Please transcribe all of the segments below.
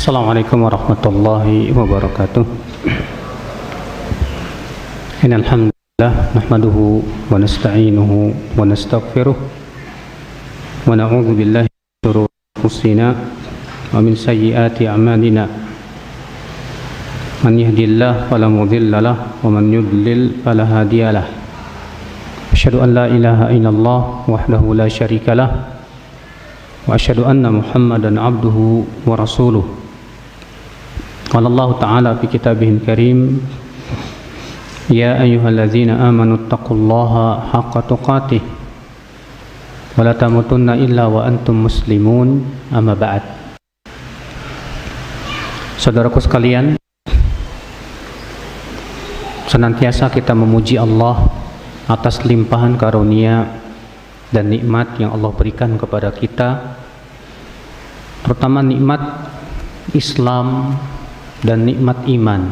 Assalamualaikum warahmatullahi wabarakatuh. Innal hamdalillah nahmaduhu wa nasta'inuhu wa nastaghfiruh wa na'udzu billahi min shururi anfusina wa min sayyiati a'malina. Man yahdihillahu fala mudilla lahu wa man yudlil fala hadiya lahu. Asyhadu an la ilaha illallah wahdahu la syarika lahu wa asyhadu anna Muhammadan abduhu wa rasuluh. Qala Allah Ta'ala fi kitabihil karim, ya ayyuhalladzina amanu taqullaha haqqa tuqatih wa la tamutunna illa wa antum muslimun, amma ba'd. Saudaraku sekalian, senantiasa kita memuji Allah atas limpahan karunia dan nikmat yang Allah berikan kepada kita, terutama nikmat Islam dan nikmat iman,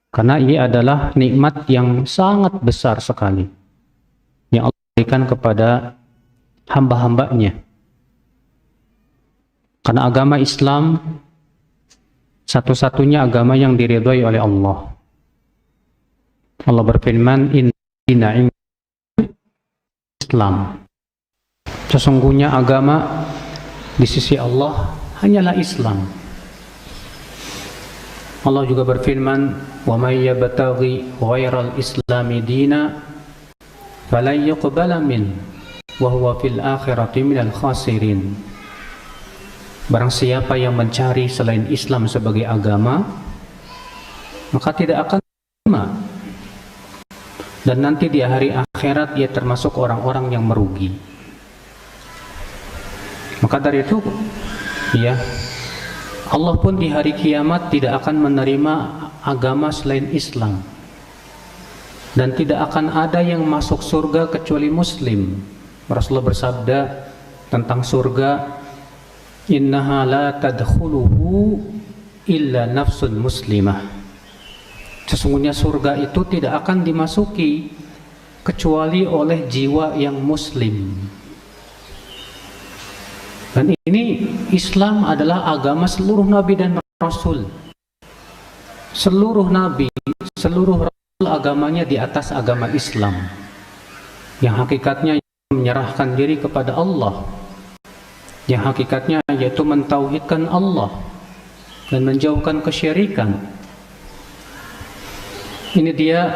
karena ini adalah nikmat yang sangat besar sekali yang Allah berikan kepada hamba-hambanya. Karena agama Islam satu-satunya agama yang diridhai oleh Allah. Allah berfirman, inna Islam, sesungguhnya agama di sisi Allah hanyalah Islam. Allah juga berfirman, wa may yabtaghi ghairal islami dina falan yuqbala min wa huwa fil akhirati minal khasirin. Barang siapa yang mencari selain Islam sebagai agama, maka tidak akan diterima, dan nanti di hari akhirat ia termasuk orang-orang yang merugi. Maka dari itu, ya, Allah pun di hari kiamat tidak akan menerima agama selain Islam, dan tidak akan ada yang masuk surga kecuali Muslim. Rasulullah bersabda tentang surga, innaha la tadkhuluhu illa nafsun muslimah. Sesungguhnya surga itu tidak akan dimasuki kecuali oleh jiwa yang muslim. Dan ini Islam adalah agama seluruh nabi dan rasul. Seluruh nabi, seluruh rasul agamanya di atas agama Islam, yang hakikatnya menyerahkan diri kepada Allah, yang hakikatnya yaitu mentauhidkan Allah dan menjauhkan kesyirikan. Ini dia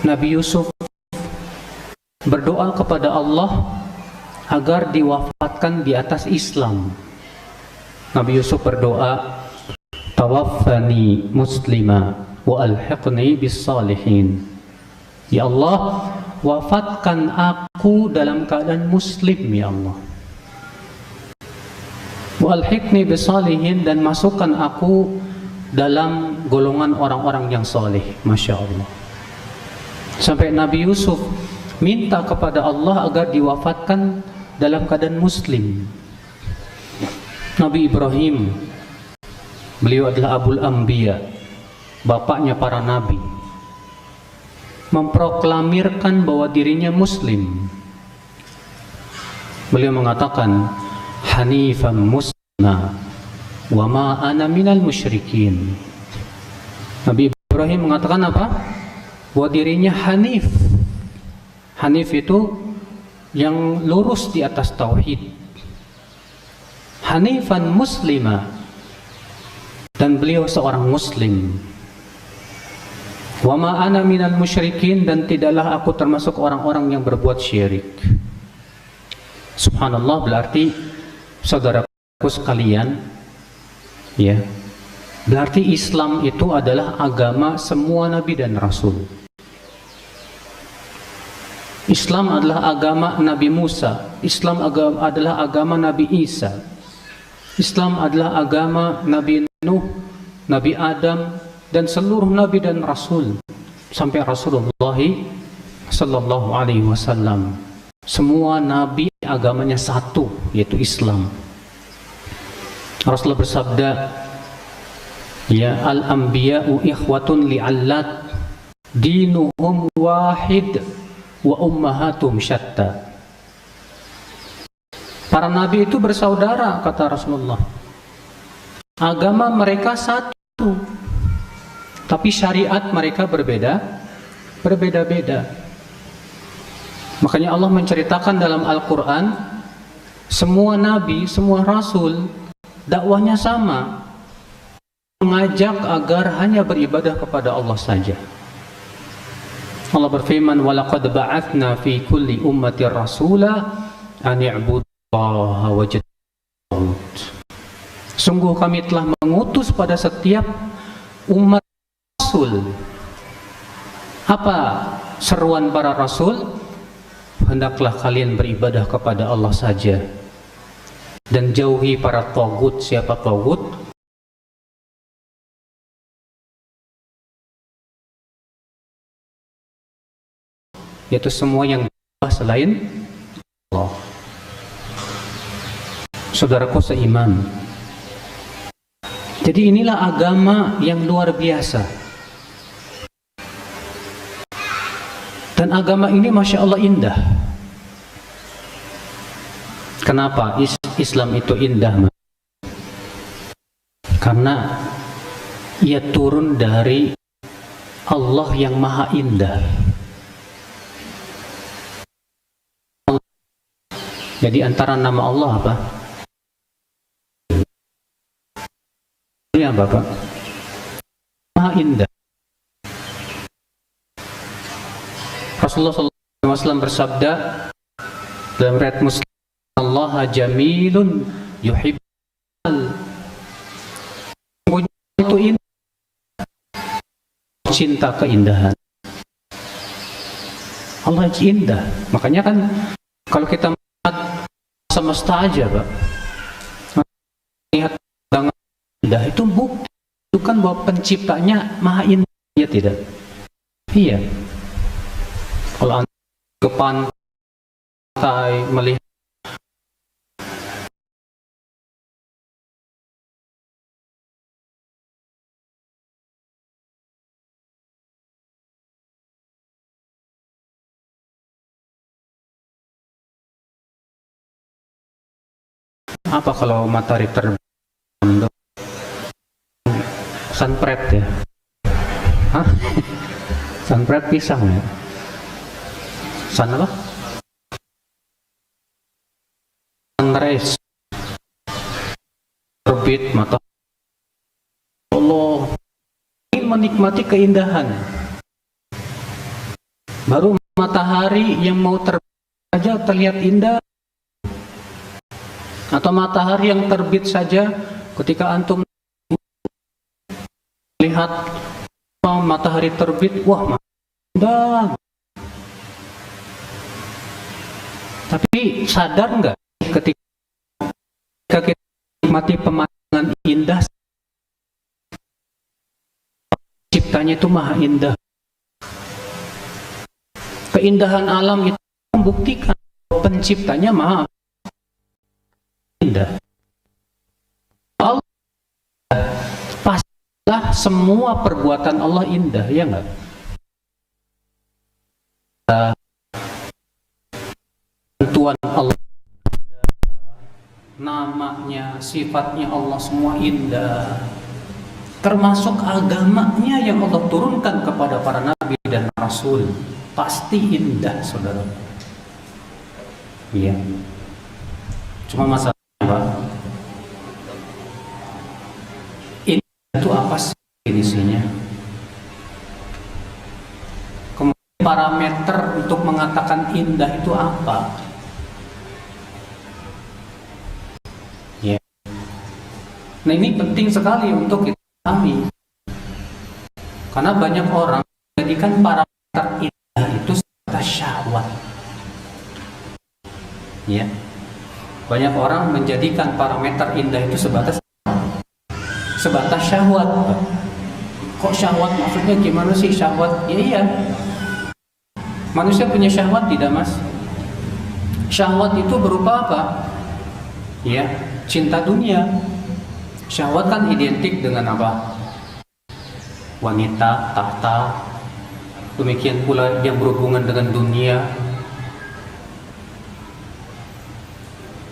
Nabi Yusuf berdoa kepada Allah agar diwafatkan di atas Islam. Nabi Yusuf berdoa, tawaffani muslima wa alhiqni bis salihin. Ya Allah, wafatkan aku dalam keadaan muslim, ya Allah. Wa alhiqni bis salihin, dan masukkan aku dalam golongan orang-orang yang saleh. Masya Allah. Sampai Nabi Yusuf minta kepada Allah agar diwafatkan dalam keadaan muslim. Nabi Ibrahim, beliau adalah Abul Anbiya, bapaknya para nabi, memproklamirkan bahwa dirinya muslim. Beliau mengatakan, hanifan muslima wa ma ana minal musyrikin. Nabi Ibrahim mengatakan apa? Bahwa dirinya hanif. Hanif itu yang lurus di atas tauhid. Hanifan muslima, dan beliau seorang muslim. Wa ma ana minal musyrikin, dan tidaklah aku termasuk orang-orang yang berbuat syirik. Subhanallah, berarti saudaraku sekalian, ya, berarti Islam itu adalah agama semua nabi dan rasul. Islam adalah agama Nabi Musa, Islam adalah agama Nabi Isa, Islam adalah agama Nabi Nuh, Nabi Adam, dan seluruh nabi dan rasul sampai Rasulullah sallallahu alaihi wasallam. Semua nabi agamanya satu, yaitu Islam. Rasulullah bersabda, ya al-anbiya'u ikhwatun li'allat dinuhum wahid wa ummahatum syatta. Para nabi itu bersaudara, kata Rasulullah. Agama mereka satu, tapi syariat mereka berbeda-beda. Makanya Allah menceritakan dalam Al-Quran, semua nabi, semua rasul, dakwahnya sama, mengajak agar hanya beribadah kepada Allah saja. Allah berfirman, وَلَقَدْ بَعَثْنَا فِي كُلِّ أُمَّةٍ رَسُولًا أَنِ اعْبُدُوا اللَّهَ وَاجْتَنِبُوا الطَّاغُوتَ. Sungguh kami telah mengutus pada setiap umat rasul. Apa seruan para rasul? Hendaklah kalian beribadah kepada Allah saja dan jauhi para tagut. Siapa tagut? Yaitu semua yang selain Allah. Saudaraku seiman, jadi inilah agama yang luar biasa. Dan agama ini Masya Allah indah. Kenapa Islam itu indah? Karena ia turun dari Allah yang maha indah. Jadi antara nama Allah apa? Ya Bapak, maha indah. Rasulullah SAW bersabda dalam riwayat Muslim, Allah jamilun yuhibbul, itu indah, cinta keindahan. Allah indah. Makanya kan kalau kita melihat semesta aja Pak, melihat indah itu bukti itu kan bahwa penciptanya maha indah, ya tidak? Iya. Kalau anda ke pantai melihat apa kalau matahari terbit? Sunset ya? Hah? Sunset pisang ya? Sun apa? Sunrise, terbit matahari. Allah ingin menikmati keindahan. Baru matahari yang mau terbit saja terlihat indah, atau matahari yang terbit saja ketika antum lihat matahari terbit, wah indah. Tapi sadar nggak ketika kita menikmati pemandangan indah, ciptanya itu maha indah. Keindahan alam itu membuktikan penciptanya maha indah. Allah, pastilah semua perbuatan Allah indah, ya nggak? Tuhan Allah, namanya, sifatnya Allah semua indah. Termasuk agamanya yang Allah turunkan kepada para nabi dan rasul, pasti indah, saudara. Iya. Cuma masalahnya apa? Indah itu apa sih definisinya? Kemudian parameter untuk mengatakan indah itu apa? Ya. Nah ini penting sekali untuk kita pahami, karena banyak orang menjadikan parameter indah itu sebatas syahwat. Ya, banyak orang menjadikan parameter indah itu sebatas syahwat. Kok syahwat, maksudnya gimana sih syahwat? Ya iya, manusia punya syahwat tidak mas? Syahwat itu berupa apa? Ya, cinta dunia. Syahwat kan identik dengan apa? Wanita, tahta. Demikian pula yang berhubungan dengan dunia.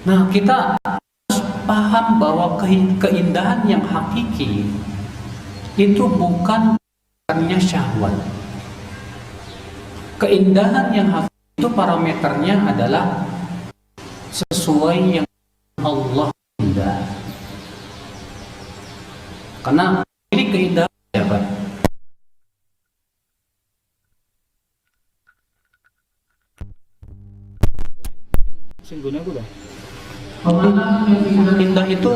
Nah, kita paham bahwa keindahan yang hakiki itu bukan karena syahwat. Keindahan yang hakiki itu parameternya adalah sesuai yang Allah indah. Karena ini keindahan ya Pak. Pemandangan yang indah itu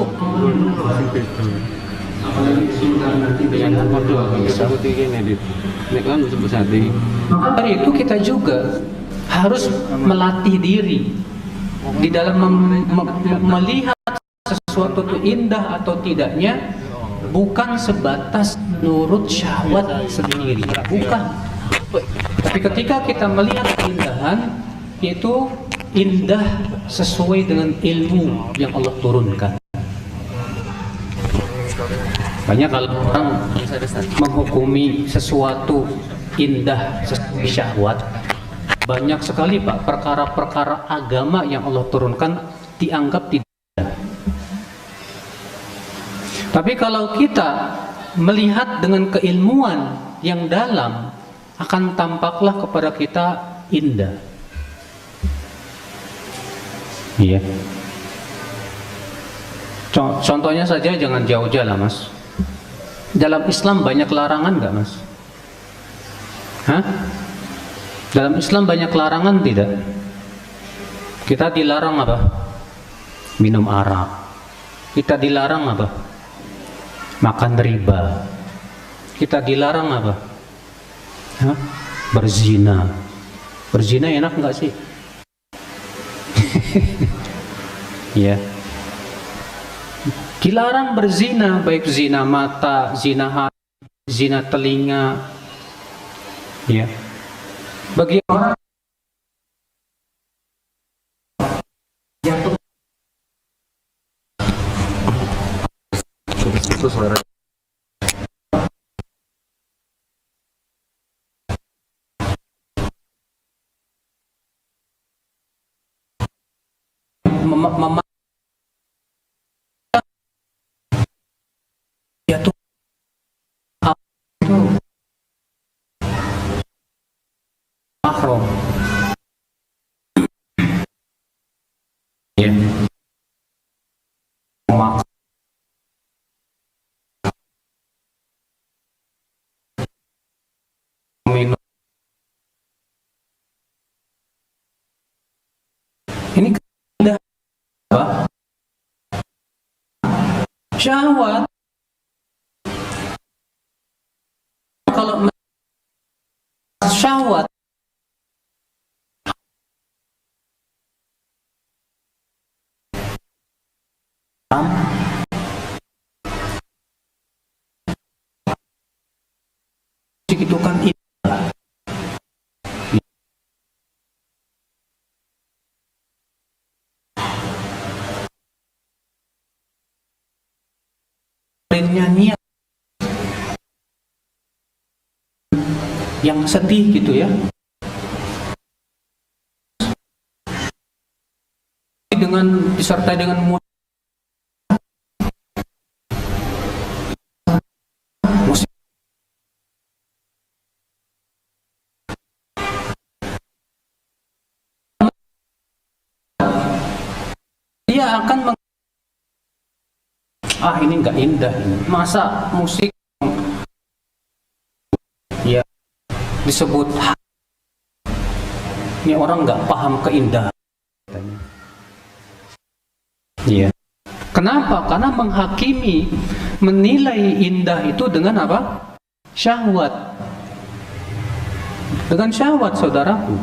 maka dari itu kita juga harus melatih diri di dalam melihat sesuatu itu indah atau tidaknya, bukan sebatas menurut syahwat sendiri, bukan. Tapi ketika kita melihat keindahan, itu indah sesuai dengan ilmu yang Allah turunkan. Banyak kalau orang menghukumi sesuatu indah sesuai syahwat, banyak sekali Pak perkara-perkara agama yang Allah turunkan dianggap tidak indah. Tapi kalau kita melihat dengan keilmuan yang dalam, akan tampaklah kepada kita indah. Iya. Contohnya saja, jangan jauh-jauh lah Mas. Dalam Islam banyak larangan nggak Mas? Hah? Dalam Islam banyak larangan tidak? Kita dilarang apa? Minum arak. Kita dilarang apa? Makan riba. Kita dilarang apa? Hah? Berzina. Berzina enak nggak sih? Ya. Dilarang berzina, baik zina mata, zina hati, zina telinga. Ya. Bagi orang jatuh jatuh itu mahram. Ya. Minum. Ini keindahan apa? Syahwat. Kalau syahwat itu kan indah. Nyanyian yang sedih gitu ya, dengan disertai dengan musik dia akan ini nggak indah ini. Masa musik ya disebut ini orang nggak paham keindahan. Iya. Kenapa? Karena menghakimi, menilai indah itu dengan apa? Syahwat. Dengan syahwat, saudaraku.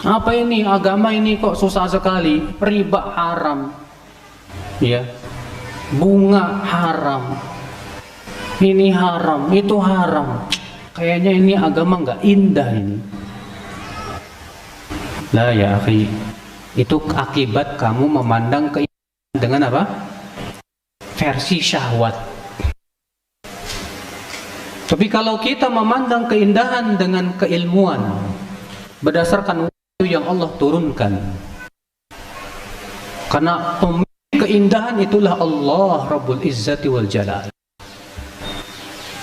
Apa ini? Agama ini kok susah sekali. Riba haram. Ya. Bunga haram. Ini haram, itu haram. Kayaknya ini agama nggak indah ini. Lah ya akhi, itu akibat kamu memandang keindahan dengan apa? Versi syahwat. Tapi kalau kita memandang keindahan dengan keilmuan, berdasarkan wahyu yang Allah turunkan, karena pemilik keindahan itulah Allah Rabbul Izzati wal Jalal.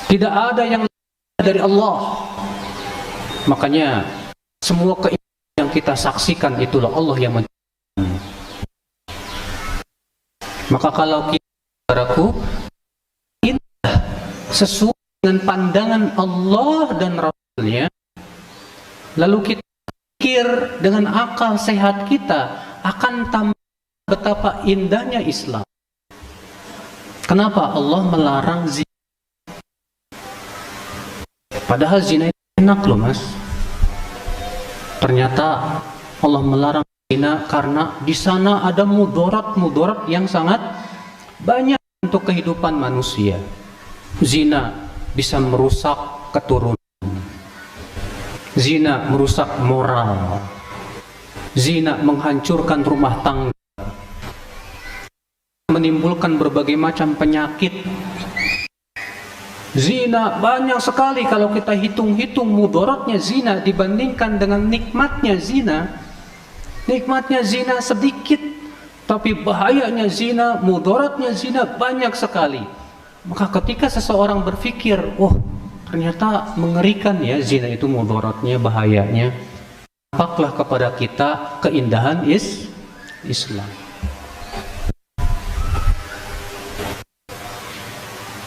Tidak ada yang dari Allah. Makanya semua keindahan yang kita saksikan itulah Allah yang menciptakan. Maka kalau kita, saudaraku, indah sesuai dengan pandangan Allah dan Rasulnya, lalu kita pikir dengan akal sehat kita, akan tambah betapa indahnya Islam. Kenapa Allah melarang zina? Padahal zina itu enak loh mas. Ternyata Allah melarang zina karena di sana ada mudarat yang sangat banyak untuk kehidupan manusia. Zina bisa merusak keturunan. Zina merusak moral. Zina menghancurkan rumah tangga, menimbulkan berbagai macam penyakit. Zina banyak sekali kalau kita hitung-hitung mudaratnya zina dibandingkan dengan nikmatnya zina. Nikmatnya zina sedikit, tapi bahayanya zina, mudaratnya zina banyak sekali. Maka ketika seseorang berpikir, oh ternyata mengerikan ya zina itu, mudaratnya, bahayanya, nampaklah kepada kita keindahan Islam.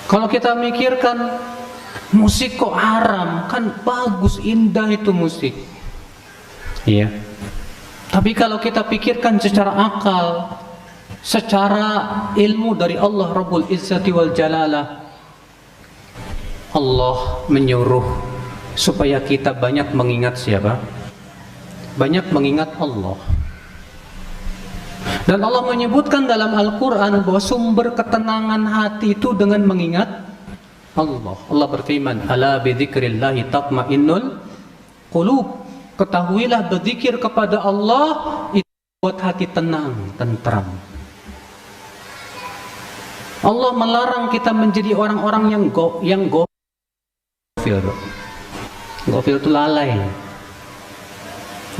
Kalau kita mikirkan musik kok haram, kan bagus, indah itu musik. Iya. Tapi kalau kita pikirkan secara akal, secara ilmu dari Allah Rabbul Izzati wal Jalalah, Allah menyuruh supaya kita banyak mengingat siapa? Banyak mengingat Allah. Dan Allah menyebutkan dalam Al-Quran bahwa sumber ketenangan hati itu dengan mengingat Allah. Allah berfirman, ala bidzikrillahi tatma'innul qulub. Ketahuilah berzikir kepada Allah itu buat hati tenang, tentram. Allah melarang kita menjadi orang-orang yang gofil. Gofil itu lalai.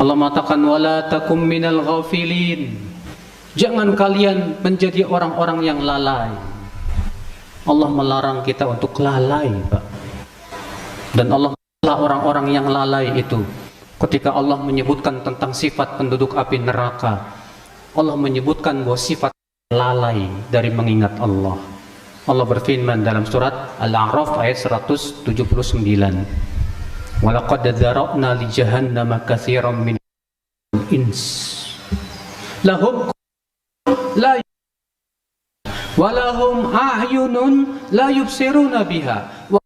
Allah mengatakan wala takum minal ghafilin. Jangan kalian menjadi orang-orang yang lalai. Allah melarang kita untuk lalai, Pak. Dan Allah melarang orang-orang yang lalai itu. Ketika Allah menyebutkan tentang sifat penduduk api neraka, Allah menyebutkan bahwa sifat lalai dari mengingat Allah. Allah berfirman dalam surat Al-A'raf ayat 179. Walaqad dzara'na li jahannama katsiran min ins lahum la walahum a'yunun la yubsiruna biha wa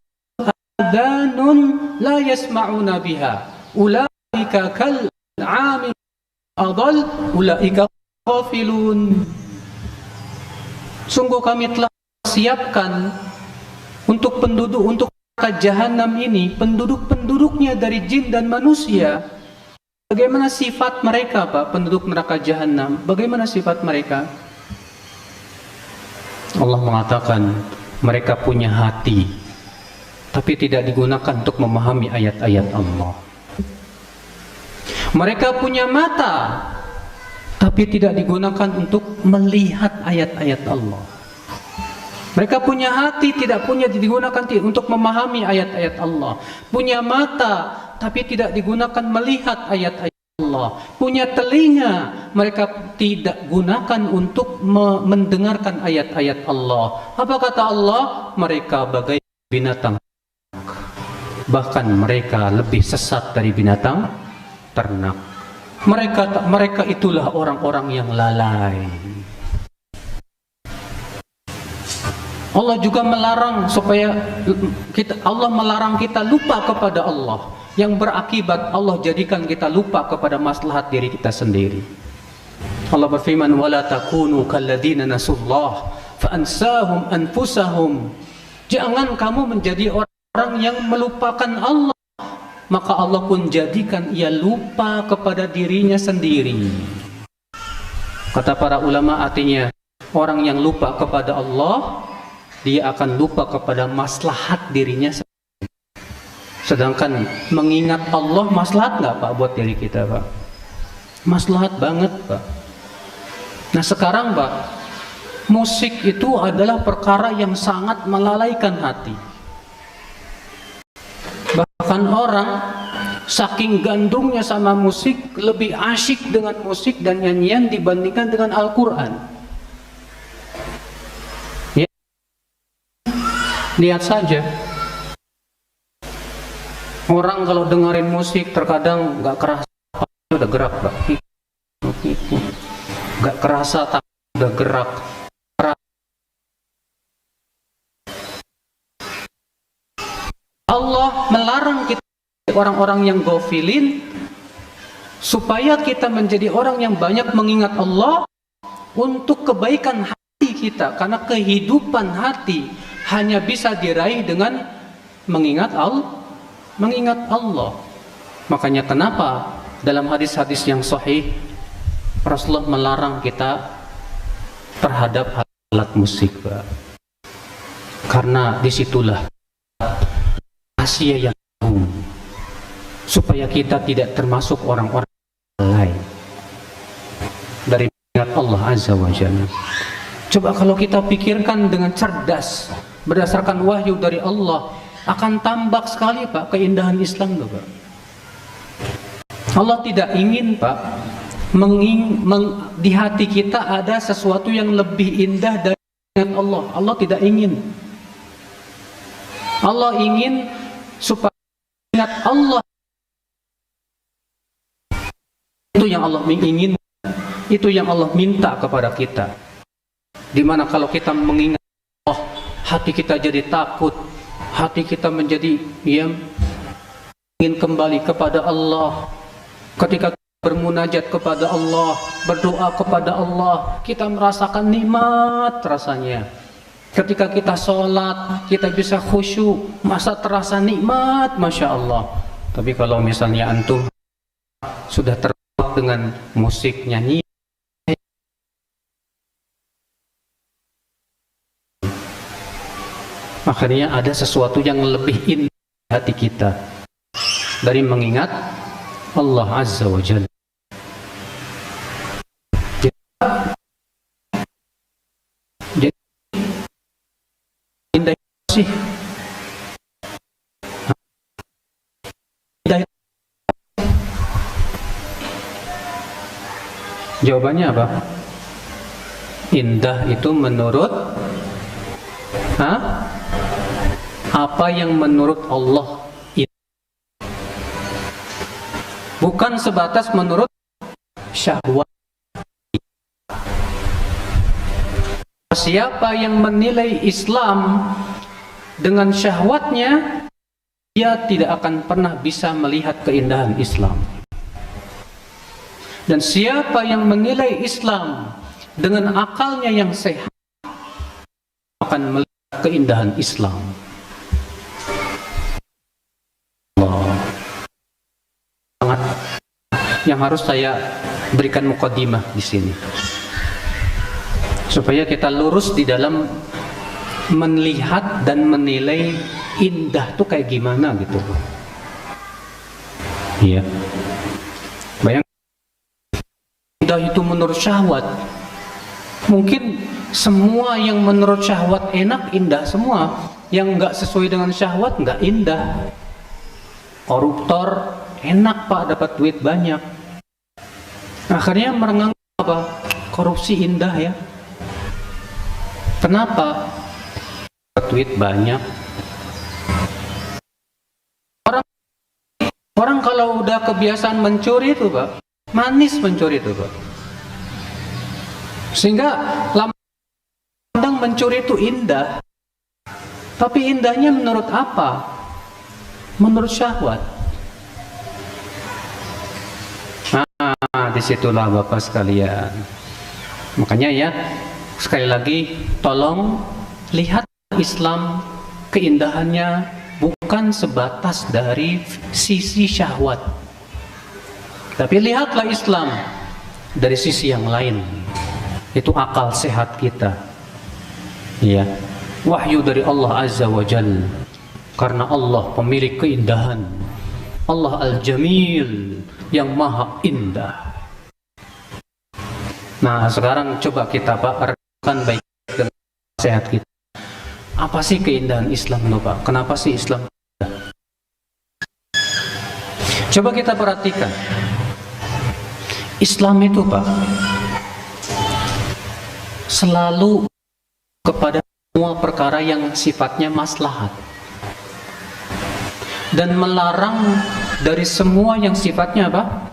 adhanun la yasma'una biha ulaika kal an'ami adall ulaika ghafilun. Sungguh kami telah siapkan untuk neraka Jahanam ini, penduduk-penduduknya dari jin dan manusia. Bagaimana sifat mereka, Pak, penduduk neraka Jahanam? Bagaimana sifat mereka? Allah mengatakan mereka punya hati, tapi tidak digunakan untuk memahami ayat-ayat Allah. Mereka punya mata, tapi tidak digunakan untuk melihat ayat-ayat Allah. Mereka punya hati, tidak punya digunakan untuk memahami ayat-ayat Allah. Punya mata, tapi tidak digunakan melihat ayat-ayat Allah. Punya telinga, mereka tidak gunakan untuk mendengarkan ayat-ayat Allah. Apa kata Allah? Mereka bagai binatang. Bahkan mereka lebih sesat dari binatang ternak. Mereka itulah orang-orang yang lalai. Allah juga melarang supaya Allah melarang kita lupa kepada Allah, yang berakibat Allah jadikan kita lupa kepada maslahat diri kita sendiri. Allah berfirman, wala takunu kalladzina nasullah fa ansahum anfusahum. Jangan kamu menjadi orang yang melupakan Allah, maka Allah pun jadikan ia lupa kepada dirinya sendiri. Kata para ulama, artinya orang yang lupa kepada Allah, dia akan lupa kepada maslahat dirinya sendiri. Sedangkan mengingat Allah maslahat nggak, Pak, buat diri kita, Pak? Maslahat banget, Pak. Nah sekarang, Pak, Musik itu adalah perkara yang sangat melalaikan hati. Bahkan orang saking gandrungnya sama musik, lebih asyik dengan musik dan nyanyian dibandingkan dengan Al-Quran. Ya. Lihat saja, orang kalau dengerin musik terkadang nggak kerasa udah gerak, nggak kerasa tapi udah gerak. Allah melarang kita orang-orang yang ghafilin supaya kita menjadi orang yang banyak mengingat Allah untuk kebaikan hati kita, karena kehidupan hati hanya bisa diraih dengan mengingat Allah. Makanya kenapa dalam hadis-hadis yang sahih Rasulullah melarang kita terhadap alat musik, Pak. Karena disitulah rahasia yang supaya kita tidak termasuk orang-orang lain dari ingat Allah Azza wa Jalla. Coba kalau kita pikirkan dengan cerdas berdasarkan wahyu dari Allah, akan tambah sekali, Pak, keindahan Islam tuh, Pak. Allah tidak ingin, Pak, di hati kita ada sesuatu yang lebih indah dari ingat Allah. Allah tidak ingin. Allah ingin supaya ingat Allah. Itu yang Allah ingin, itu yang Allah minta kepada kita. Dimana kalau kita mengingat Allah, hati kita jadi takut, hati kita menjadi ingin kembali kepada Allah. Ketika bermunajat kepada Allah, berdoa kepada Allah, kita merasakan nikmat rasanya. Ketika kita sholat, kita bisa khusyuk, masa terasa nikmat, Masya Allah. Tapi kalau misalnya antum sudah terbawa dengan musik, nyanyi, akhirnya ada sesuatu yang lebih indah di hati kita dari mengingat Allah Azza wa Jalla. Jadi indah sih. Jawabannya apa? Indah itu menurut apa yang menurut Allah indah. Bukan sebatas menurut syahwat. Siapa yang menilai Islam dengan syahwatnya, dia tidak akan pernah bisa melihat keindahan Islam. Dan siapa yang menilai Islam dengan akalnya yang sehat akan melihat keindahan Islam. Allah. Sangat yang harus saya berikan mukadimah di sini, supaya kita lurus di dalam melihat dan menilai indah tuh kayak gimana gitu. Iya. Indah itu menurut syahwat. Mungkin semua yang menurut syahwat enak, indah semua. Yang enggak sesuai dengan syahwat enggak indah. Koruptor enak, Pak, dapat duit banyak. Akhirnya merengang apa? Korupsi indah ya. Kenapa? Dapat duit banyak. Orang kalau udah kebiasaan mencuri itu, Pak, manis mencuri itu, Pak. Sehingga lama pandang mencuri itu indah. Tapi indahnya menurut apa? Menurut syahwat. Nah, disitulah Bapak sekalian. Makanya ya, sekali lagi, tolong lihat Islam, keindahannya bukan sebatas dari sisi syahwat. Tapi lihatlah Islam dari sisi yang lain. Itu akal sehat kita. Ya. Wahyu dari Allah Azza wa Jalla. Karena Allah pemilik keindahan. Allah Al-Jamil, yang maha indah. Nah, sekarang coba kita renungkan baik. sehat kita. Apa sih keindahan Islam loh Pak? Kenapa sih Islam? Coba kita perhatikan. Islam itu Pak selalu kepada semua perkara yang sifatnya maslahat dan melarang dari semua yang sifatnya apa?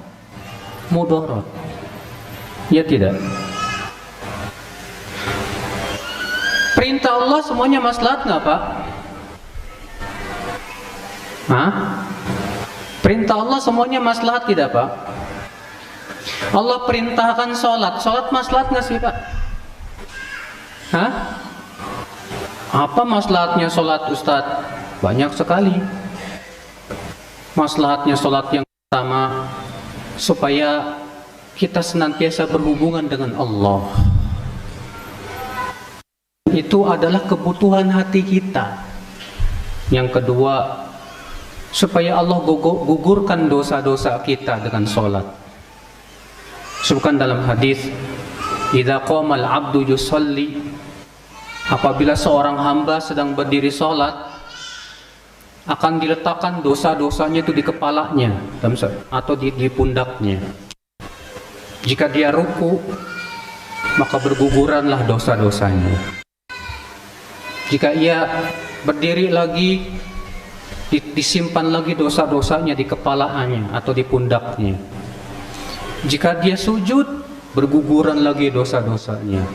Mudarat. Ya tidak? Perintah Allah semuanya maslahat nggak Pak? Hah? Perintah Allah semuanya maslahat tidak Pak? Allah perintahkan sholat. Sholat maslahat nggak sih Pak? Hah? Apa maslahatnya sholat Ustadz? Banyak sekali. Maslahatnya sholat yang pertama supaya kita senantiasa berhubungan dengan Allah. Itu adalah kebutuhan hati kita. Yang kedua, supaya Allah gugurkan dosa-dosa kita dengan sholat. Sebutkan dalam hadis, idza qamal abdu yusalli, apabila seorang hamba sedang berdiri sholat, akan diletakkan dosa-dosanya itu di kepalanya atau di pundaknya. Jika dia ruku, maka berguguranlah dosa-dosanya. Jika ia berdiri lagi, disimpan lagi dosa-dosanya di kepalanya atau di pundaknya. Jika dia sujud, berguguran lagi dosa-dosanya.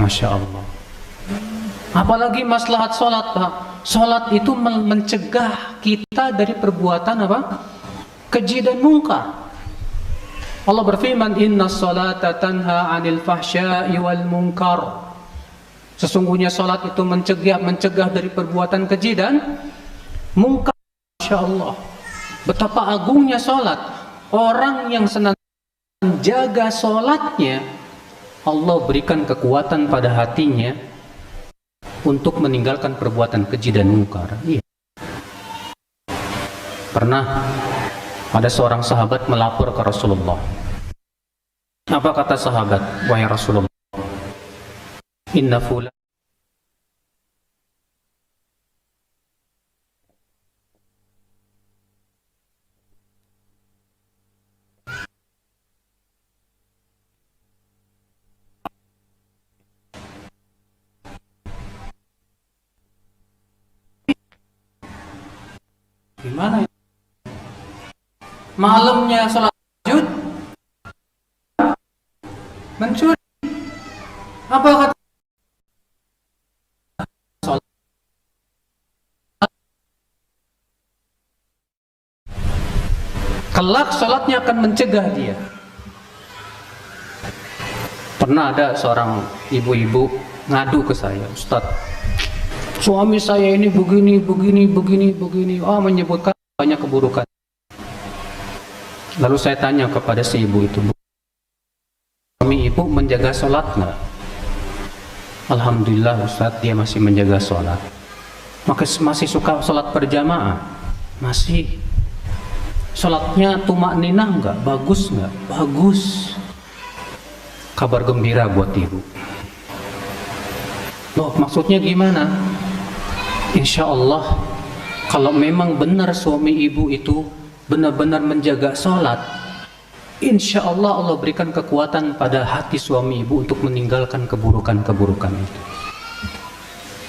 Masya Allah. Apalagi maslahat sholat Pak. Sholat itu mencegah kita dari perbuatan apa? Keji dan mungkar. Allah berfirman, inna sholata tanha anil fahsya'i wal munkar. Sesungguhnya sholat itu mencegah dari perbuatan keji dan mungkar. Masya Allah. Betapa agungnya sholat. Orang yang senantiasa menjaga sholatnya, Allah berikan kekuatan pada hatinya untuk meninggalkan perbuatan keji dan mungkar. Iya. Pernah ada seorang sahabat melapor ke Rasulullah. Apa kata sahabat? Wahai Rasulullah, inna fulan gimana? Malamnya sholat tahajud mencuri. Apa kata? Kelak sholatnya akan mencegah dia. Pernah ada seorang ibu-ibu ngadu ke saya, Ustaz, suami saya ini begini, menyebutkan banyak keburukan. Lalu saya tanya kepada si ibu itu, suami ibu menjaga sholat nggak? Alhamdulillah Ustaz, dia masih menjaga sholat. Masih suka sholat berjamaah? Masih. Sholatnya tumakninah nggak? Bagus nggak? Bagus. Kabar gembira buat ibu. Loh, maksudnya gimana? Insya Allah, kalau memang benar suami ibu itu benar-benar menjaga sholat, insya Allah Allah berikan kekuatan pada hati suami ibu untuk meninggalkan keburukan-keburukan itu.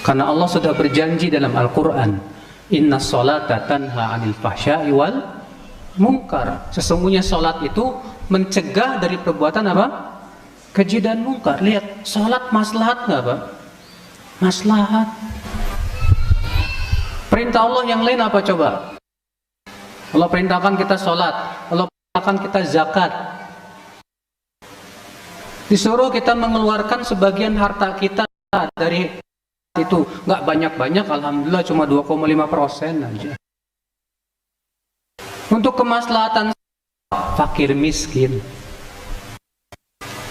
Karena Allah sudah berjanji dalam Al-Quran, inna sholata tanha anil fahsya'i wal munkar. Sesungguhnya sholat itu mencegah dari perbuatan apa? Keji dan munkar. Lihat, sholat maslahat nggak Pak? Maslahat. Perintah Allah yang lain apa coba? Allah perintahkan kita sholat, Allah perintahkan kita zakat. Disuruh kita mengeluarkan sebagian harta kita dari itu. Nggak banyak-banyak, alhamdulillah cuma 2,5% aja. Untuk kemaslahatan fakir miskin.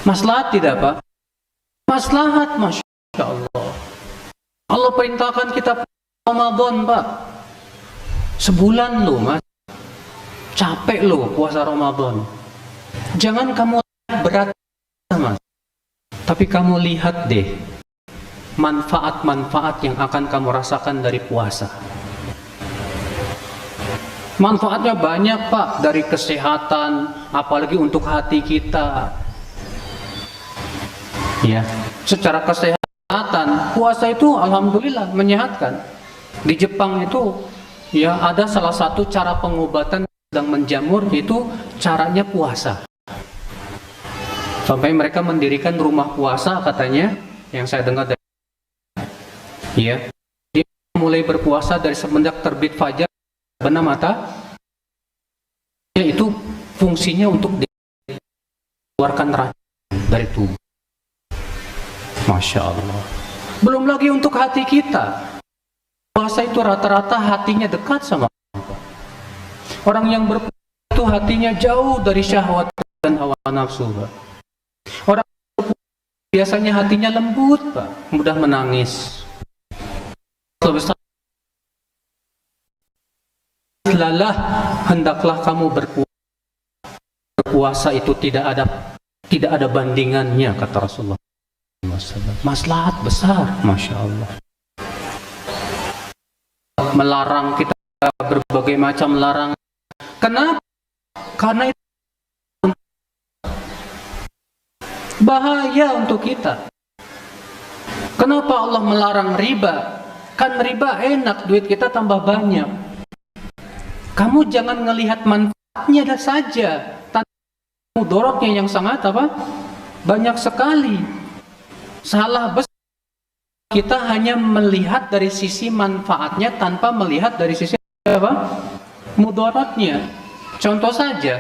Maslahat tidak Pak? Maslahat, Masya Allah. Allah perintahkan kita Ramadan Pak. Sebulan loh Mas. Capek loh puasa Ramadan. Jangan kamu berat Mas, tapi kamu lihat deh manfaat-manfaat yang akan kamu rasakan dari puasa. Manfaatnya banyak, Pak, dari kesehatan, apalagi untuk hati kita. Ya, secara kesehatan, puasa itu alhamdulillah menyehatkan. Di Jepang itu ya ada salah satu cara pengobatan sedang menjamur, itu caranya puasa. Sampai mereka mendirikan rumah puasa katanya, yang saya dengar dari ya, dia mulai berpuasa dari semenjak terbit fajar benar mata, itu fungsinya untuk mengeluarkan racun dari tubuh. Masya Allah. Belum lagi untuk hati kita. Puasa itu rata-rata hatinya dekat sama Allah. Orang yang berpuasa itu hatinya jauh dari syahwat dan hawa nafsu, Pak. Orang biasanya hatinya lembut, Pak, mudah menangis. Lalah, hendaklah kamu berpuasa itu tidak ada bandingannya, kata Rasulullah. Maslahat besar, Masya Allah. Melarang kita berbagai macam larangan. Kenapa? Karena itu bahaya untuk kita. Kenapa Allah melarang riba? Kan riba enak, duit kita tambah banyak. Kamu jangan ngelihat manfaatnya saja, mudaratnya yang sangat banyak sekali. Salah besar. Kita hanya melihat dari sisi manfaatnya tanpa melihat dari sisi mudaratnya. Contoh saja,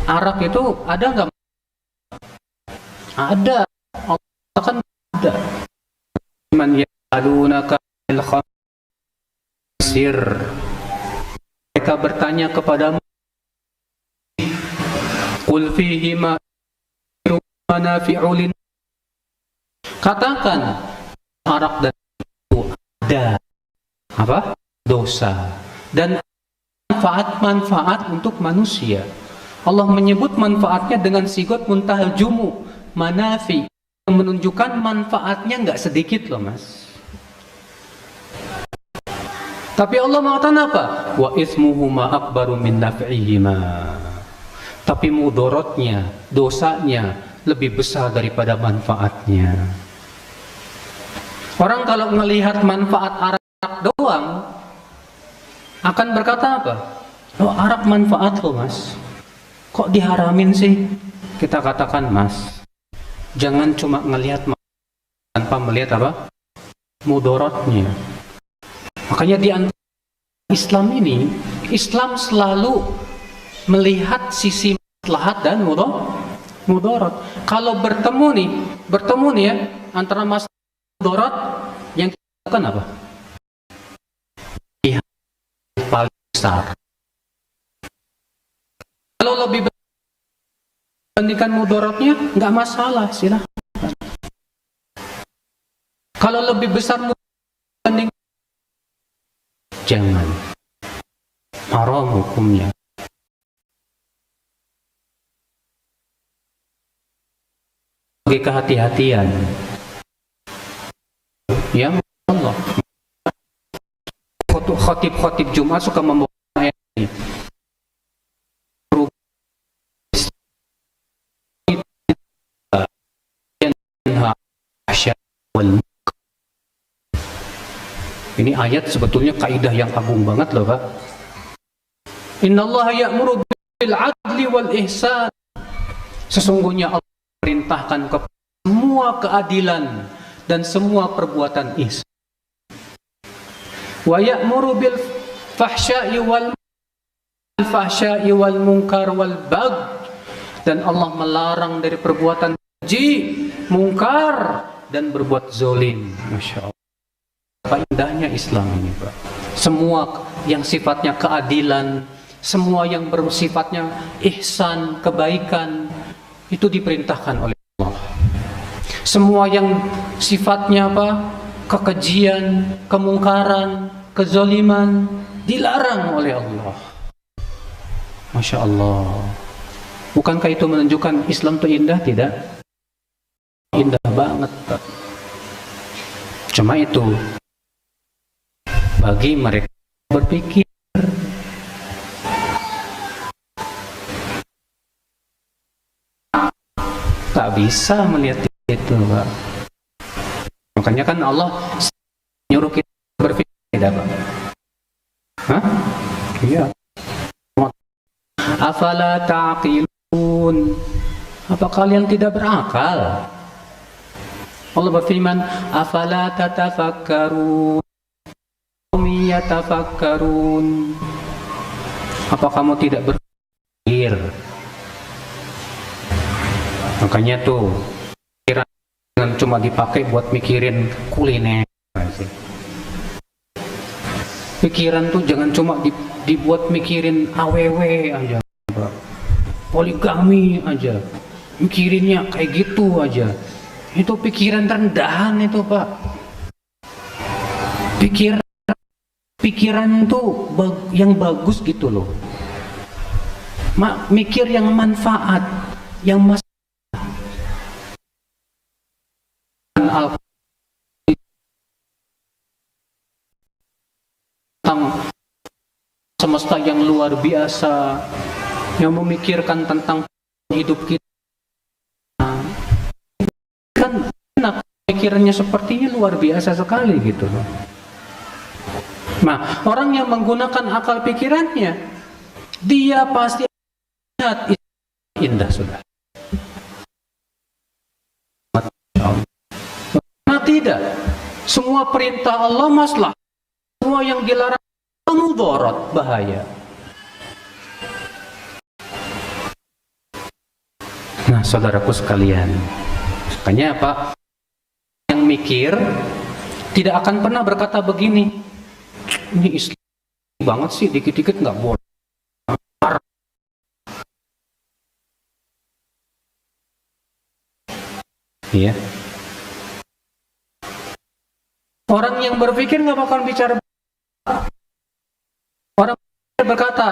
arak itu ada nggak? Ada. Allah kan ada. Man ya'alunaka bil khamsir. Mereka bertanya kepadamu, qul fihi ma manafi'u lin. Katakan, arak dan itu ada dosa dan manfaat untuk manusia. Allah menyebut manfaatnya dengan sigot muntahal jumu, manafi, yang menunjukkan manfaatnya nggak sedikit loh, Mas. Tapi Allah mengatakan apa? Wa ismuhuma akbaru min naf'ihima. Tapi mudaratnya, dosanya lebih besar daripada manfaatnya. Orang kalau melihat manfaat arak doang akan berkata apa? Oh, arak manfaat loh, Mas. Kok diharamin sih? Kita katakan, Mas, jangan cuma ngelihat tanpa melihat mudaratnya. Makanya di antara Islam ini, Islam selalu melihat sisi maslahat dan mudarat. Kalau bertemu nih ya antara maslahat dan mudarat, yang kita lakukan apa? Lihat paling besar. Kalau lebih bandingkan mudaratnya, nggak masalah, silahkan. Kalau lebih besar banding, jangan. Haram hukumnya. Bagi kehati-hatian. Ya Allah. Khotib Jumat suka membawa ayat ini. Ini ayat sebetulnya kaidah yang agung banget loh, Pak. Innallaha ya'muru bil 'adli wal ihsan. Sesungguhnya Allah perintahkan ke semua keadilan dan semua perbuatan ihsan. Wa ya'muru bil fahsya'i wal munkar wal bagh. Dan Allah melarang dari perbuatan keji, mungkar, dan berbuat zalim. Masya Allah. Apa indahnya Islam ini, Pak. Semua yang sifatnya keadilan, semua yang bersifatnya ihsan, kebaikan, itu diperintahkan oleh Allah. Semua yang sifatnya kekejian, kemungkaran, kezaliman, dilarang oleh Allah. Masya Allah. Bukankah itu menunjukkan Islam itu indah? Tidak? Indah. banget, Pak. Cuma itu bagi mereka berpikir. Tak bisa melihat itu, Pak. Makanya kan Allah nyuruh kita berpikir, tidak, Pak? Hah? Iya. Afala ta'qilun? Apa kalian tidak berakal? Allah berfirman, afala tatafakkarun? Yatafakkarun. Apa kamu tidak berpikir? Makanya tuh pikiran jangan cuma dipakai buat mikirin kuliner. Pikiran tuh jangan cuma dibuat mikirin AWW aja, poligami aja, mikirinnya kayak gitu aja. Itu pikiran rendahan itu, Pak. Pikiran tuh yang bagus gitu loh. Mikir yang manfaat, yang tentang semesta yang luar biasa, yang memikirkan tentang hidup kita. Kan enak, pikirannya sepertinya luar biasa sekali gitu loh. Nah, orang yang menggunakan akal pikirannya, dia pasti lihat indah sudah. Nah, tidak. Semua perintah Allah maslahat. Semua yang dilarang mudarat, bahaya. Nah, saudaraku sekalian, makanya apa? Yang mikir tidak akan pernah berkata begini, ini Islam banget sih, dikit-dikit nggak boleh. Iya. Orang yang berpikir nggak bakal bicara. Orang berkata,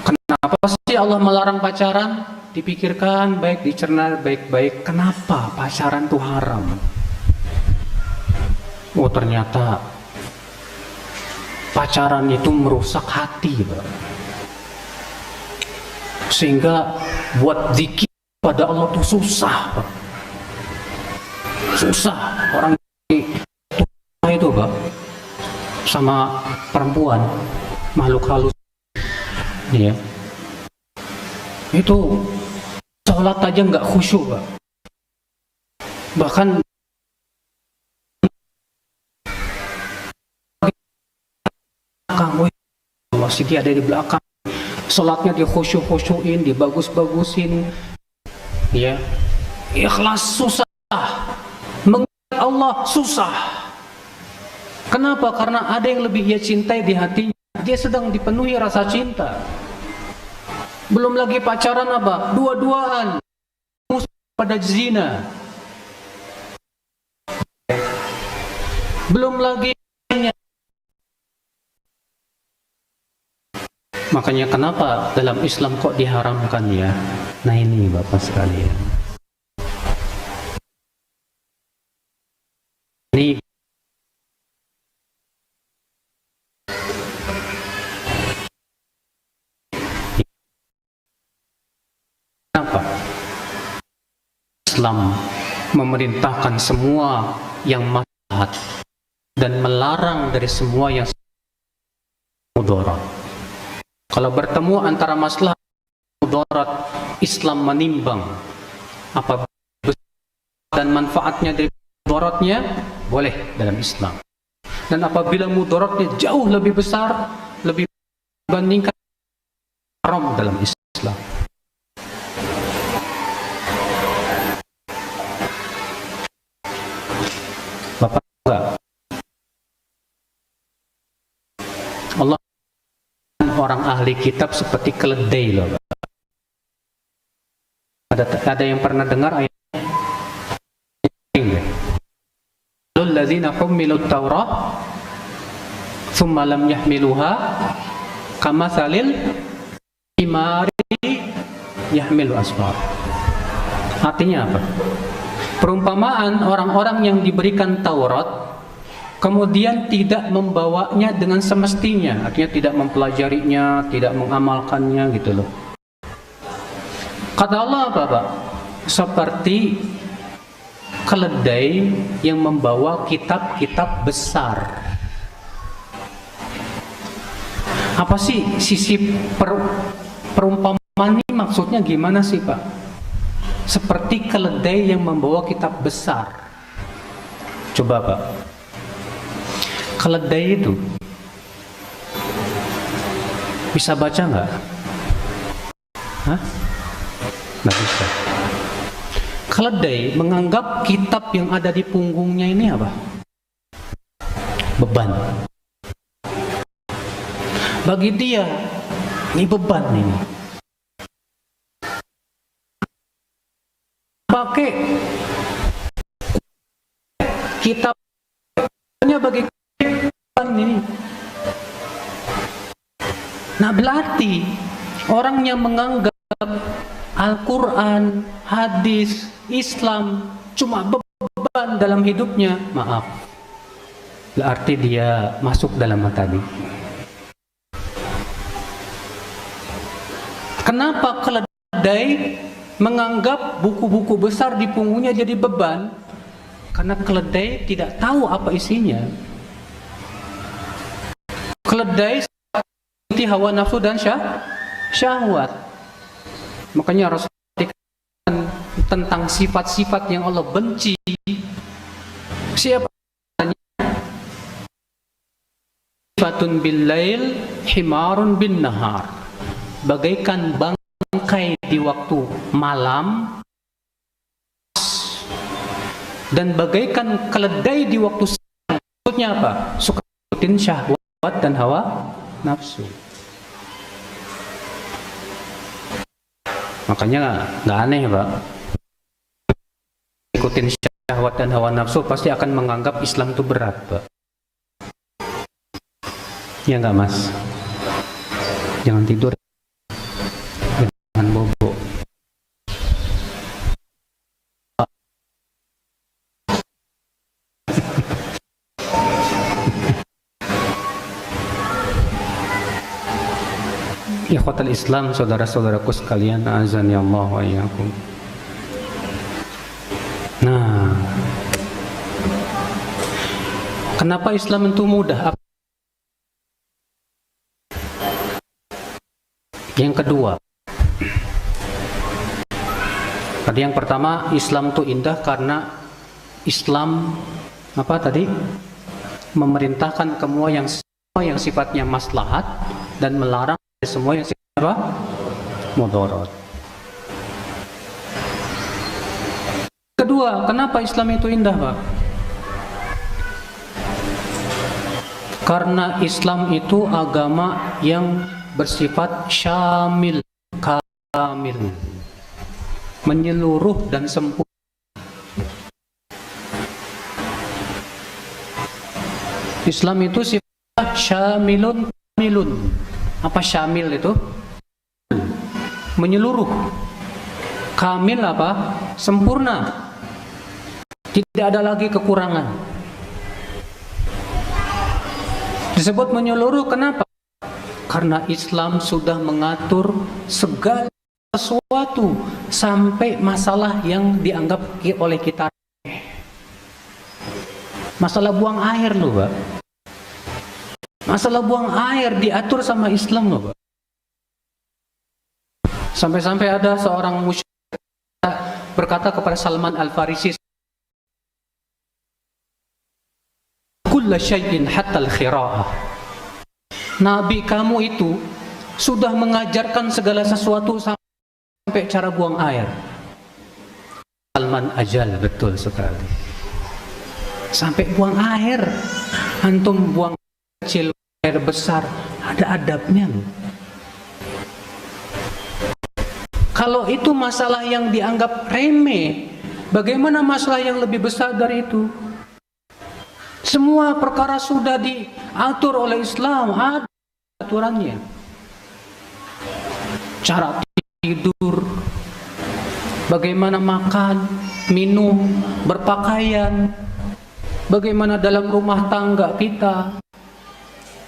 kenapa sih Allah melarang pacaran? Dipikirkan baik, dicerna baik-baik. Kenapa pacaran itu haram? Oh, ternyata pacaran itu merusak hati, Pak. Sehingga buat zikir pada Allah itu susah, Pak. Susah. Orang itu, Pak, sama perempuan, makhluk halus, ya, itu sholat aja nggak khusyuk, Pak. Bahkan masih dia ada di belakang, sholatnya dia khusyuk-khusyuin, dibagus-bagusin, ya, ikhlas susah, mengingat Allah susah. Kenapa? Karena ada yang lebih ia cintai di hatinya. Dia sedang dipenuhi rasa cinta. Belum lagi pacaran apa? Dua-duaan pada zina. Belum lagi. Makanya kenapa dalam Islam kok diharamkan ya? Nah ini Bapak sekalian. Ini kenapa Islam memerintahkan semua yang maslahat dan melarang dari semua yang mudarat. Kalau bertemu antara maslahat dan mudarat, Islam menimbang apa dan manfaatnya dari mudaratnya boleh dalam Islam. Dan apabila mudaratnya jauh lebih besar, lebih dibandingkan, haram dalam Islam. Bapak enggak? Allah orang ahli kitab seperti keledai loh. Ada yang pernah dengar ayat ini? Alladzina hummilut Taurah thumma lam yahmiluha kamatsalil himari yahmilu asfar. Artinya apa? Perumpamaan orang-orang yang diberikan Taurat kemudian tidak membawanya dengan semestinya, artinya tidak mempelajarinya, tidak mengamalkannya gitu loh. Kata Allah apa Pak? Seperti keledai yang membawa kitab-kitab besar. Apa sih sisi perumpamaan ini maksudnya gimana sih Pak? Seperti keledai yang membawa kitab besar. Coba Pak, keledai itu bisa baca nggak? Hah? Nggak bisa. Keledai menganggap kitab yang ada di punggungnya ini apa? Beban. Bagi dia, ini beban ini. Pakai kitabnya bagi beban ini. Nah berarti orang yang menganggap Al-Quran, hadis, Islam cuma beban dalam hidupnya, maaf, berarti dia masuk dalam tadi. Kenapa keledai menganggap buku-buku besar di punggungnya jadi beban? Karena keledai tidak tahu apa isinya. Keledai seperti hawa nafsu dan syahwat. Makanya Rasul tentang sifat-sifat yang Allah benci. Siapa? Sifatun bil lail, himarun bin nahar. Bagaikan bangkai di waktu malam dan bagaikan keledai di waktu siang. Maksudnya apa? Suka ikutin syahwat dan hawa nafsu. Makanya nggak aneh Pak, ikutin syahwat dan hawa nafsu pasti akan menganggap Islam itu berat Pak. Ya nggak Mas? Jangan tidur, jangan bobo. Ikhwatal Islam, saudara-saudaraku sekalian, azani Allah wa iyyakum. Nah, kenapa Islam itu mudah? Yang kedua, tadi yang pertama, Islam itu indah karena Islam apa tadi? Memerintahkan semua yang sifatnya maslahat dan melarang semua yang sifatnya apa? Mudarat. Kedua, kenapa Islam itu indah, Pak? Karena Islam itu agama yang bersifat syamil, kamil, menyeluruh dan sempurna. Islam itu sifat syamilun kamilun. Apa syamil itu? Menyeluruh. Kamil apa? Sempurna. Tidak ada lagi kekurangan. Disebut menyeluruh kenapa? Karena Islam sudah mengatur segala sesuatu sampai masalah yang dianggap oleh kita. Masalah buang air loh, Pak. Masalah buang air diatur sama Islam loh, Pak. Sampai-sampai ada seorang musyrik berkata kepada Salman Al-Farisi, "Kulla syai'in hatta al-khira'ah." Nabi kamu itu sudah mengajarkan segala sesuatu sampai cara buang air. Salman, ajal, betul sekali. Sampai buang air. Antum buang kecil, air besar, ada adabnya loh. Kalau itu masalah yang dianggap remeh, bagaimana masalah yang lebih besar dari itu? Semua perkara sudah diatur oleh Islam, ada aturannya. Cara tidur, bagaimana makan, minum, berpakaian, bagaimana dalam rumah tangga kita,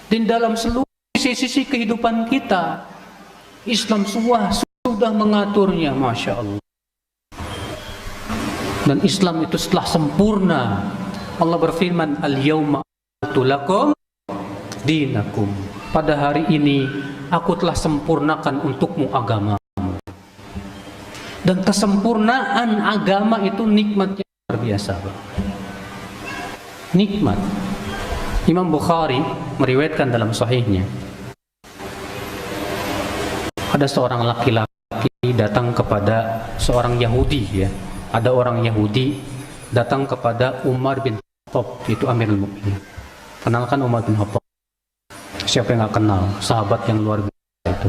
dan dalam seluruh sisi-sisi kehidupan kita. Islam sudah mengaturnya, Masya Allah. Dan Islam itu setelah sempurna, Allah berfirman, Al-yawma akmaltu lakum dinakum. Pada hari ini aku telah sempurnakan untukmu agama. Dan kesempurnaan agama itu nikmatnya luar biasa, Pak. Nikmat. Imam Bukhari meriwayatkan dalam sahihnya, ada seorang laki-laki datang kepada seorang Yahudi, ya. Ada orang Yahudi datang kepada Umar bin Khattab, itu Amirul Mukminin. Kenalkan Umar bin Khattab. Siapa yang nggak kenal? Sahabat yang luar biasa itu.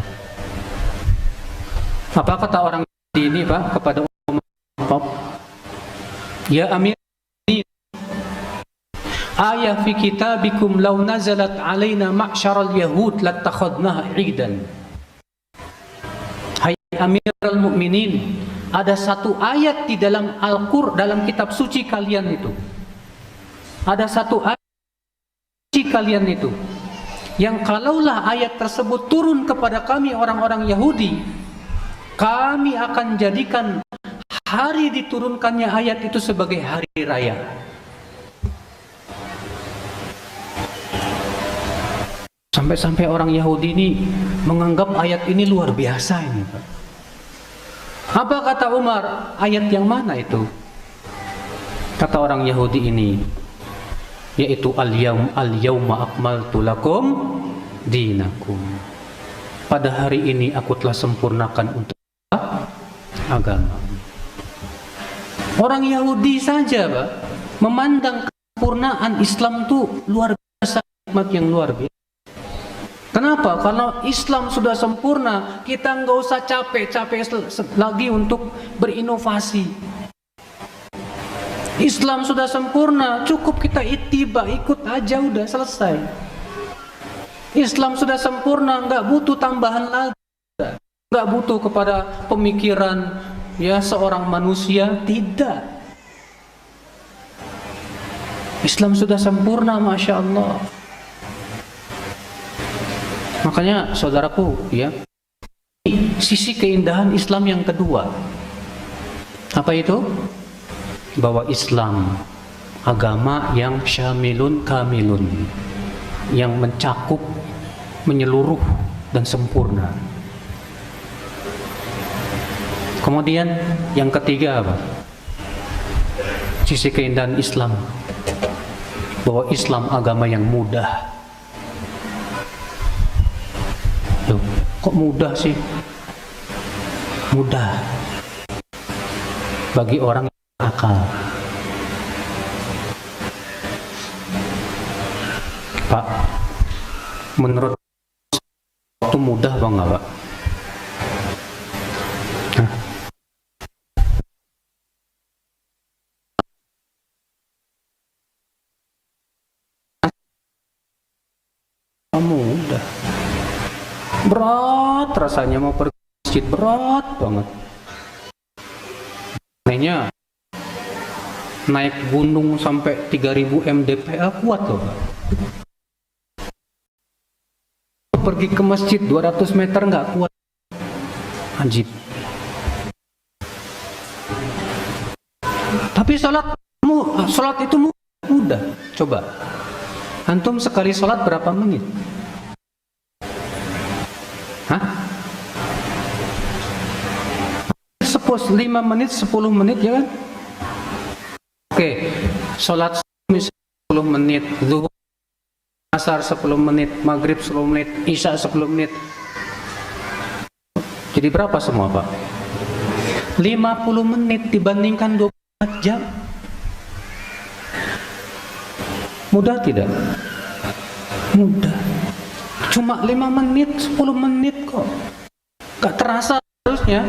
Apa kata orang ini, Pak, kepada Umar bin Khattab? Ya Amir, ayah fi kitabikum law nazalat alaina ma'syaral yahud latakhadnaha 'idan. Hai Amirul Mukminin, ada satu ayat di dalam Al-Qur'an, dalam kitab suci kalian itu. Ada satu ayat suci kalian itu yang kalaulah ayat tersebut turun kepada kami orang-orang Yahudi, kami akan jadikan hari diturunkannya ayat itu sebagai hari raya. Sampai-sampai orang Yahudi ini menganggap ayat ini luar biasa ini, Pak. Apa kata Umar? Ayat yang mana itu? Kata orang Yahudi ini, yaitu al-yawma akmaltu lakum dinakum. Pada hari ini aku telah sempurnakan untuk agama. Orang Yahudi saja, Pak, memandang kesempurnaan Islam itu luar biasa, nikmat yang luar biasa. Kenapa? Karena Islam sudah sempurna, kita nggak usah capek-capek lagi untuk berinovasi. Islam sudah sempurna, cukup kita ittiba, ikut aja, udah selesai. Islam sudah sempurna, nggak butuh tambahan lagi, nggak butuh kepada pemikiran ya seorang manusia, tidak. Islam sudah sempurna, Masya Allah. Makanya saudaraku, ya, sisi keindahan Islam yang kedua, apa itu? Bahwa Islam agama yang syamilun kamilun, yang mencakup, menyeluruh dan sempurna. Kemudian yang ketiga apa? Sisi keindahan Islam, bahwa Islam agama yang mudah. Loh, kok mudah sih? Mudah bagi orang yang akal. Pak, menurut itu mudah bang nggak, Pak? Hah? Mudah. Berat rasanya mau pergi ke masjid, berat banget. Kayaknya naik gunung sampai 3000 mdpl kuat loh, Pak. Pergi ke masjid 200 meter nggak kuat. Anjib. Tapi sholat itu mudah. Coba antum sekali sholat berapa menit? Hah? 5 menit, 10 menit, ya kan? Oke, sholat 10 menit, zuhur, asar 10 menit, maghrib 10 menit, isya 10 menit. Jadi berapa semua, Pak? 50 menit dibandingkan 24 jam. Mudah tidak? Mudah. Cuma 5 menit, 10 menit kok. Gak terasa harusnya.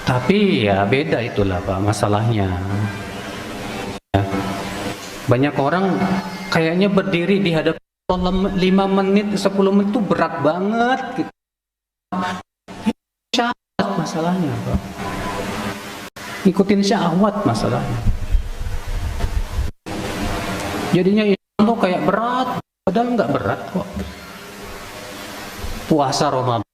Tapi ya beda itulah, Pak, masalahnya. Ya. Banyak orang kayaknya berdiri di hadapan 5 menit, 10 menit itu berat banget gitu. Syarat masalahnya, Pak. Ikutin syahwat masalahnya. Jadinya Islam tuh kayak berat, padahal nggak berat kok. Puasa Ramadan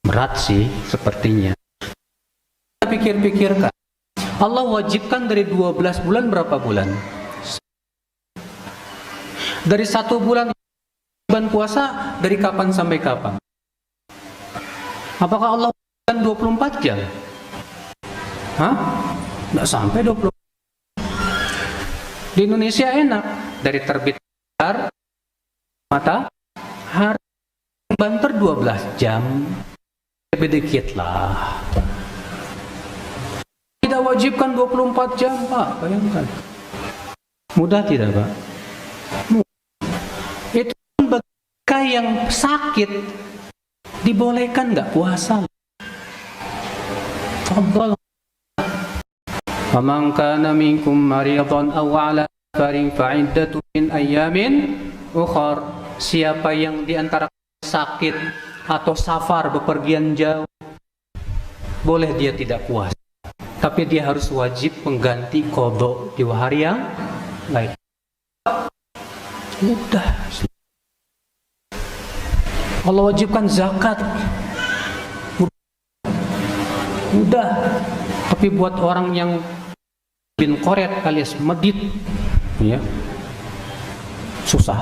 berat sih sepertinya. Kita pikir-pikirkan, Allah wajibkan dari 12 bulan berapa bulan? Dari 1 bulan puasa dari kapan sampai kapan? Apakah Allah wajibkan 24 jam? Hah? Nggak sampai 20. Di Indonesia enak, dari terbit matahari banter 12 jam, lebih dikit lah. Tidak wajibkan 24 jam, Pak, bayangkan. Mudah tidak, Pak? Itu bagi mereka yang sakit, dibolehkan nggak puasa? Fadhal. Faman kana minkum maridan aw ala safarin fa'iddatun min ayyamin ukhar. Siapa yang di antara sakit atau safar bepergian jauh, boleh dia tidak puasa, tapi dia harus wajib mengganti qadha di hari yang lain. Mudah. Allah wajibkan zakat, mudah. Tapi buat orang yang bin koret alias medit, ya, susah.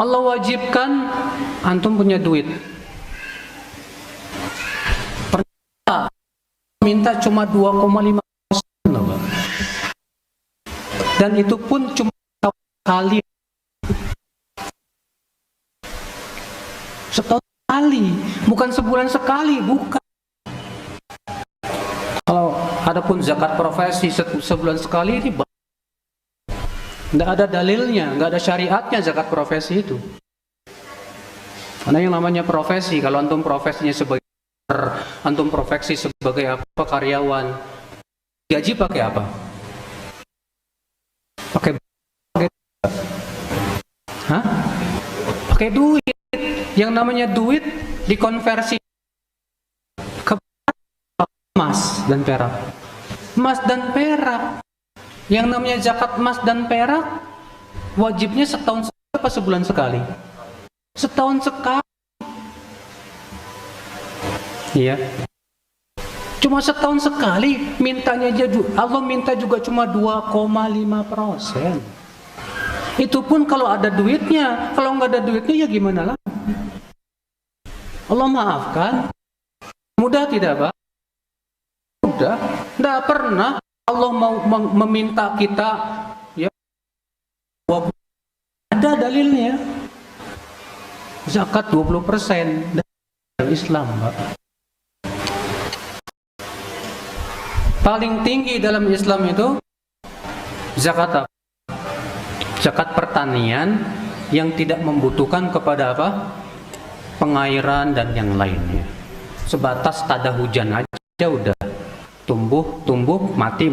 Allah wajibkan antum punya duit, pernah minta cuma 2,5%, dan itu pun cuma sekali, setahun sekali, bukan sebulan sekali, bukan. Kalau adapun zakat profesi sebulan sekali ini tidak ada dalilnya, nggak ada syariatnya zakat profesi itu. Karena yang namanya profesi, kalau antum profesinya sebagai antum profesi sebagai apa, karyawan, gaji pakai apa? Pakai hah? Pakai duit. Yang namanya duit dikonversi ke emas dan perak. Emas dan perak. Yang namanya zakat emas dan perak wajibnya setahun sekali apa sebulan sekali? Setahun sekali. Iya. Cuma setahun sekali, mintanya aja Allah minta juga cuma 2,5%. Itu pun kalau ada duitnya, kalau nggak ada duitnya ya gimana lah? Allah maafkan. Mudah tidak, Pak? Mudah. Nggak pernah Allah mau meminta kita, ya, ada dalilnya. Zakat 20% dari Islam, Pak. Paling tinggi dalam Islam itu zakat apa? Zakat pertanian yang tidak membutuhkan kepada apa? Pengairan dan yang lainnya. Sebatas tada hujan aja udah tumbuh, mati.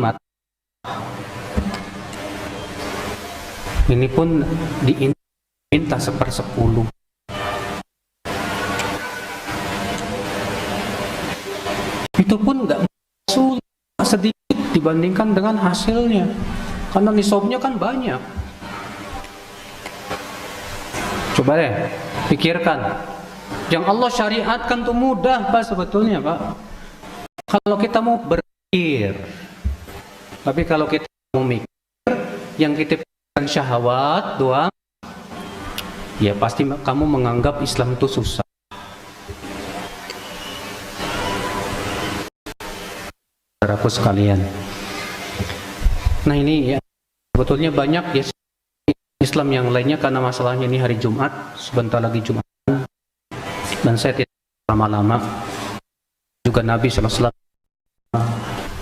Ini pun diminta 1/10. Itu pun nggak sulit, sedikit dibandingkan dengan hasilnya. Karena nisabnya kan banyak. Coba deh pikirkan. Yang Allah syariatkan tuh mudah, Pak, sebetulnya, Pak. Kalau kita mau berpikir. Tapi kalau kita mau mikir, yang kita pikirkan syahwat doang, ya pasti kamu menganggap Islam itu susah. Saudaraku sekalian. Nah ini ya, sebetulnya banyak ya Islam yang lainnya, karena masalahnya ini hari Jumat, sebentar lagi Jumat, dan saya tidak lama-lama. Juga Nabi SAW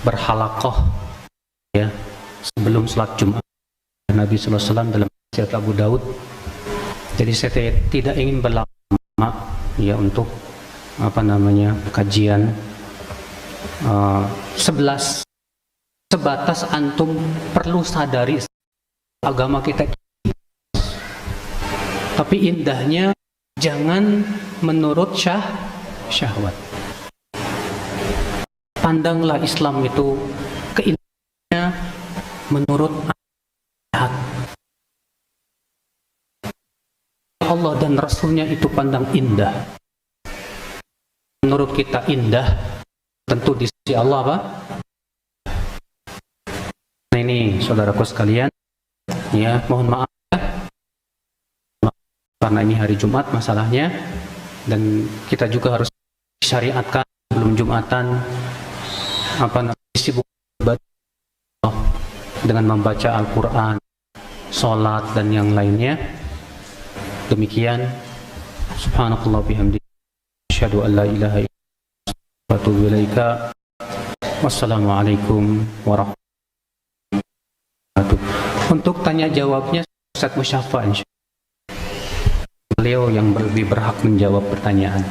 berhalaqah ya sebelum sholat Jumat. Nabi SAW dalam hadis Abu Daud. Jadi saya tidak ingin berlama ya untuk kajian 11. Sebatas antum perlu sadari agama kita. Tapi indahnya Jangan menurut syahwat. Pandanglah Islam itu keindahannya menurut ayat Allah dan Rasulnya, itu pandang indah. Menurut kita indah, tentu di sisi Allah apa? Nah ini saudaraku sekalian, ya mohon maaf ya, karena ini hari Jumat masalahnya, dan kita juga harus syariatkan sebelum Jumatan sibuk dengan membaca Al-Quran, sholat dan yang lainnya. Demikian, subhanakallah bihamdi, asyhadu an la ilaha illallah wa atubu ilaika. Wassalamualaikum warahmatullahi wabarakatuh. Untuk tanya jawabnya Ustaz Musyafa, beliau yang lebih berhak menjawab pertanyaan.